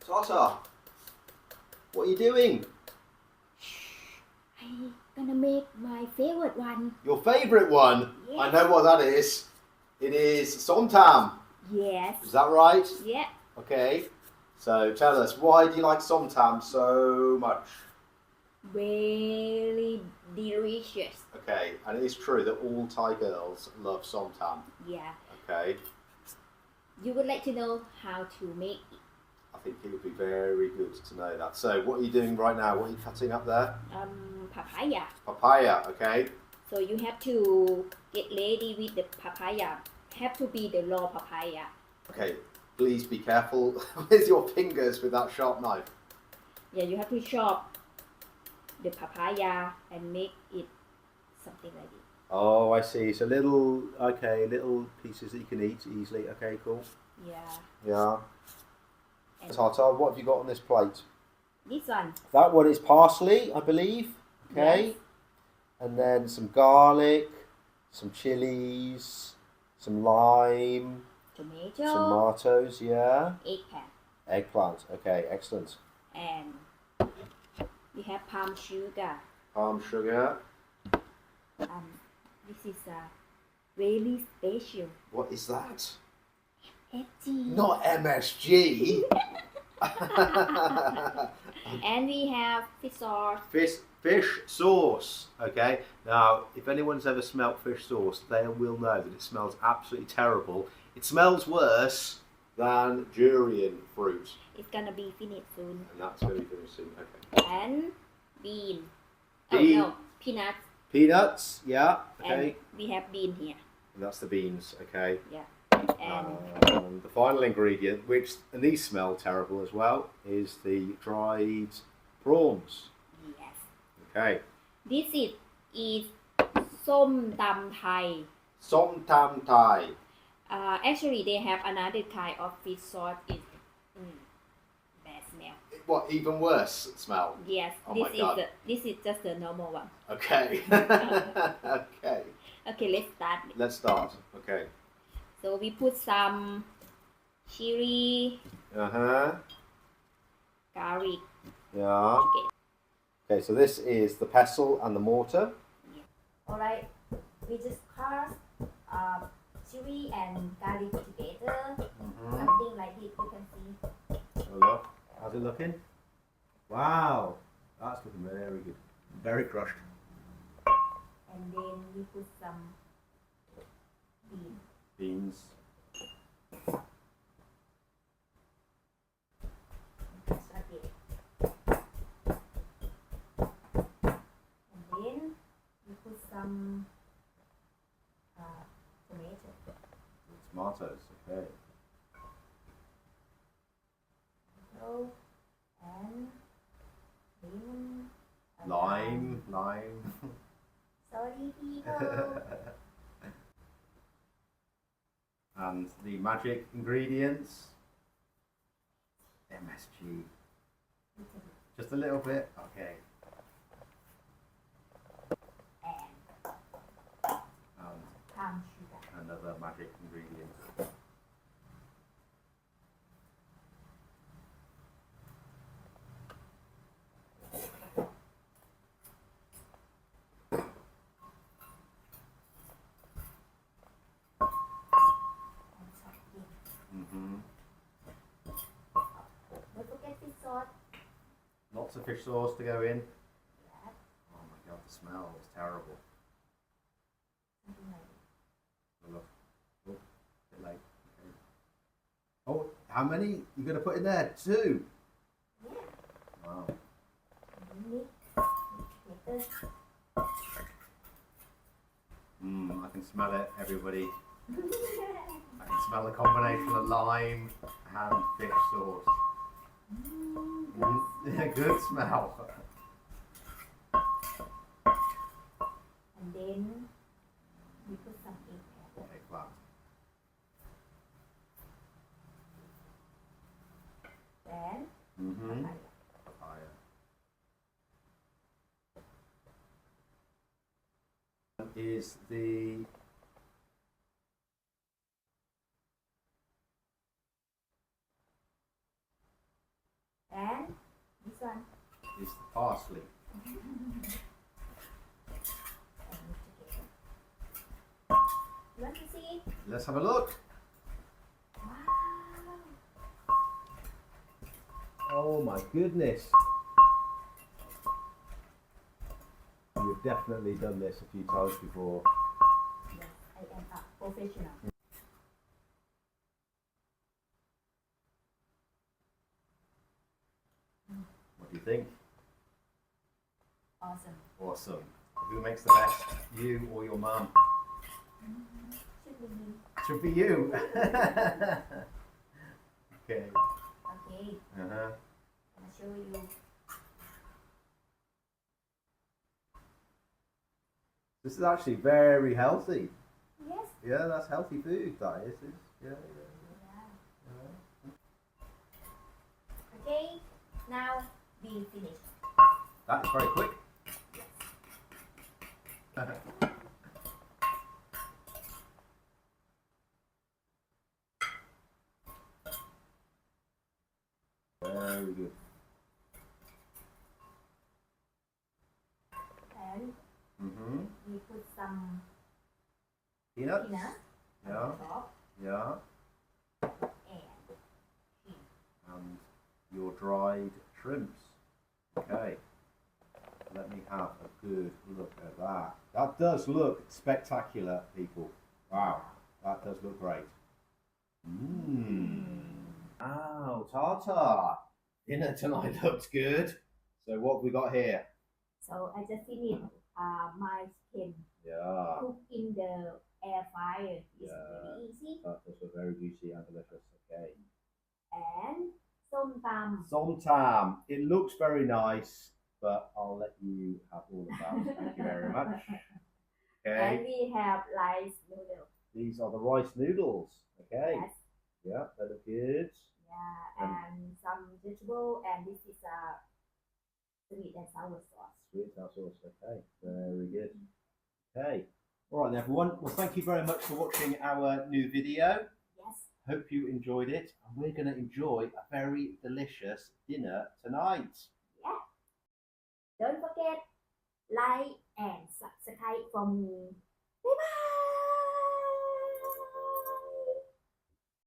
Tata, what are you doing? I'm gonna make my favorite one. Your favourite one? Yes. I know what that is. It is Som Tum. Yes. Is that right? Yeah. Okay. So tell us, why do you like Som Tum so much? Very delicious. Okay, and it is true that all Thai girls love Som Tum. Yeah. Okay. You would like to know how to make it. I think it would be very good to know that. So what are you doing right now? What are you cutting up there? Papaya. Papaya, okay. So you have to get ready with the papaya. Have to be the raw papaya. Okay, please be careful with your fingers with that sharp knife. Yeah, you have to chop the papaya and make it something like this. Oh, I see. So little pieces that you can eat easily. Okay, cool. Yeah. Yeah. And Tata, what have you got on this plate? this one. That one is parsley, I believe. Okay. Yes. And then some garlic, some chilies, some lime, Tomato. tomatoes, yeah. Eggplant. Eggplant. Okay, excellent. And we have palm sugar. Palm sugar. This is very special. What is that? FG. Not MSG. And we have fish sauce. Fish sauce. Okay. Now, if anyone's ever smelt fish sauce, they will know that it smells absolutely terrible. It smells worse than durian fruit. It's gonna be finished soon. And that's going to be finished soon. Okay. And bean. Bean. Oh no, peanuts. Peanuts. Yeah. Okay. And we have bean here. And that's the beans. Okay. Yeah. And The final ingredient, and these smell terrible as well, is the dried prawns. yes. Okay. This is Som Tum Thai. Som Tum Thai. Actually, they have another kind of fish sauce. It's bad smell. What, even worse smell? Yes, Oh my God. this is just the normal one. Okay. Okay. Okay, let's start. Let's start. Okay. So we put some chili, garlic. Yeah. Okay. Okay, so this is the pestle and the mortar. Yeah. All right. We just crush chili and garlic together. Something like this. You can see. Oh, look. How's it looking? Wow. That's looking very good. Very crushed. And then we put some beans. Beans. Okay. And then we put some tomato. Tomatoes. Okay. Tomato and lemon. and Lime. Sorry, people. And the magic ingredients. MSG. Just a little bit. Okay. And And palm sugar. another magic ingredient. And something. Don't forget fish sauce. Lots of fish sauce to go in. Yeah, Oh my God, the smell is terrible. something like this. Oh, look. Oh, bit late. Okay. Oh, how many you going to put in there? 2. Yeah. Wow. Mix together. I can smell it, everybody. I can smell the combination of lime and fish sauce. Good smell. And then we put some eggplant. Eggplant. Then papaya. Papaya. Is the one? is the parsley. You want to see? Let's have a look. Wow. Oh my goodness. You've definitely done this a few times before. Yes, I am a professional. What do you think? Awesome. Awesome. Who makes the best? You or your mum? Should be me. Should be you. Okay. Okay, Uh-huh. I'm gonna show you. This is actually very healthy. Yes. Yeah, that's healthy food, that is. Yeah, Yeah. Okay, now we finish. That is very quick. Very good. And Mm-hmm. we put some Peanuts? peanuts Yeah, on top yeah. and cheese. And your dried shrimps. Okay. Let me have a good look at that. That does look spectacular, people. Wow, that does look great. Mmm. Wow, tartar. Dinner tonight looks good. So what have we got here? So I just finished my chicken Yeah, cook in the air fryer. It's Yeah. very easy. that does look very juicy and delicious. Okay. And som tam. Som Tum. It looks very nice, but I'll let you have all of that. Thank you very much. And Okay. we have rice noodle. These are the rice noodles. Okay. Yes. Yeah, they look good. Yeah, and some vegetable, and this is a sweet and sour sauce. Sweet and sour sauce. Okay. Very good. Okay. All right, then, everyone. Well, thank you very much for watching our new video. Yes. Hope you enjoyed it. And we're going to enjoy a very delicious dinner tonight. Yeah. Don't forget like and subscribe for me. Bye bye.